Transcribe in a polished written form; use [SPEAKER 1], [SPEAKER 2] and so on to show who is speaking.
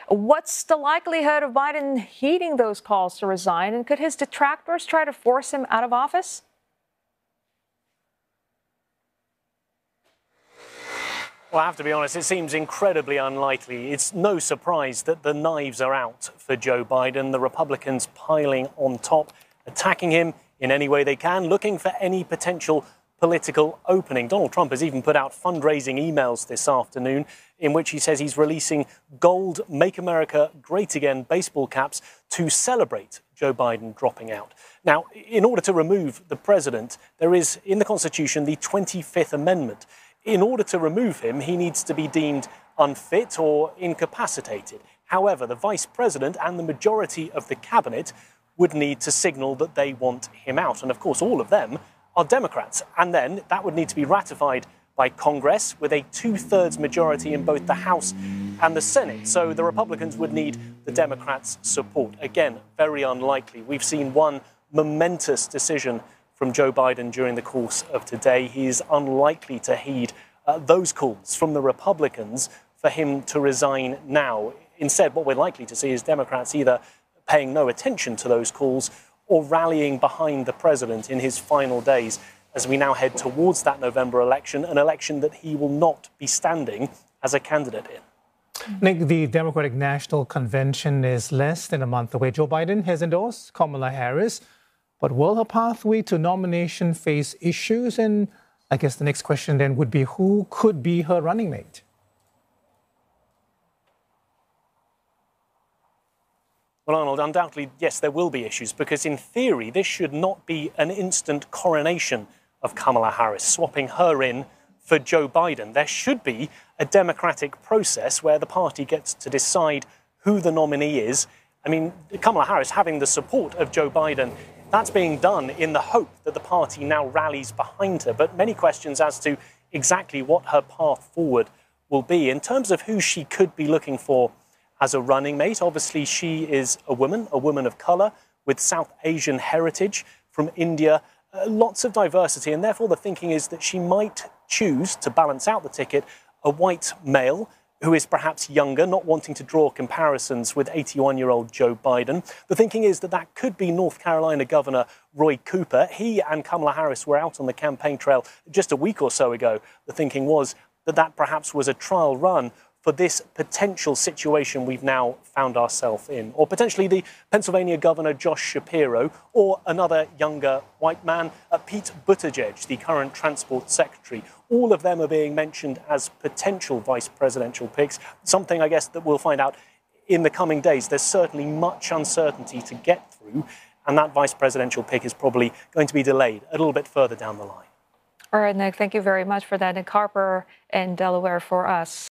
[SPEAKER 1] What's the likelihood of Biden heeding those calls to resign? And could his detractors try to force him out of office?
[SPEAKER 2] Well, I have to be honest, it seems incredibly unlikely. It's no surprise that the knives are out for Joe Biden, the Republicans piling on top, attacking him in any way they can, looking for any potential political opening. Donald Trump has even put out fundraising emails this afternoon in which he says he's releasing gold Make America Great Again baseball caps to celebrate Joe Biden dropping out. Now, in order to remove the president, there is in the Constitution the 25th Amendment. In order to remove him, he needs to be deemed unfit or incapacitated. However, the vice president and the majority of the cabinet would need to signal that they want him out. And of course, all of them are Democrats. And then that would need to be ratified by Congress with a 2/3 majority in both the House and the Senate. So the Republicans would need the Democrats' support. Again, very unlikely. We've seen one momentous decision from Joe Biden during the course of today. He is unlikely to heed those calls from the Republicans for him to resign now. Instead, what we're likely to see is Democrats either paying no attention to those calls or rallying behind the president in his final days as we now head towards that November election, an election that he will not be standing as a candidate in.
[SPEAKER 3] Nick, the Democratic National Convention is less than a month away. Joe Biden has endorsed Kamala Harris, but will her pathway to nomination face issues? And I guess the next question then would be, who could be her running mate?
[SPEAKER 2] Well, Arnold, undoubtedly, yes, there will be issues because in theory, this should not be an instant coronation of Kamala Harris, swapping her in for Joe Biden. There should be a democratic process where the party gets to decide who the nominee is. I mean, Kamala Harris having the support of Joe Biden, that's being done in the hope that the party now rallies behind her. But many questions as to exactly what her path forward will be. In terms of who she could be looking for as a running mate, obviously she is a woman of colour with South Asian heritage from India, lots of diversity, and therefore the thinking is that she might choose to balance out the ticket a white male who is perhaps younger, not wanting to draw comparisons with 81-year-old Joe Biden. The thinking is that that could be North Carolina Governor Roy Cooper. He and Kamala Harris were out on the campaign trail just a week or so ago. The thinking was that that perhaps was a trial run for this potential situation we've now found ourselves in. Or potentially the Pennsylvania Governor Josh Shapiro, or another younger white man, Pete Buttigieg, the current Transport Secretary. All of them are being mentioned as potential vice presidential picks, something I guess that we'll find out in the coming days. There's certainly much uncertainty to get through, and that vice presidential pick is probably going to be delayed a little bit further down the line.
[SPEAKER 1] All right, Nick, thank you very much for that. Nick Harper in Delaware for us.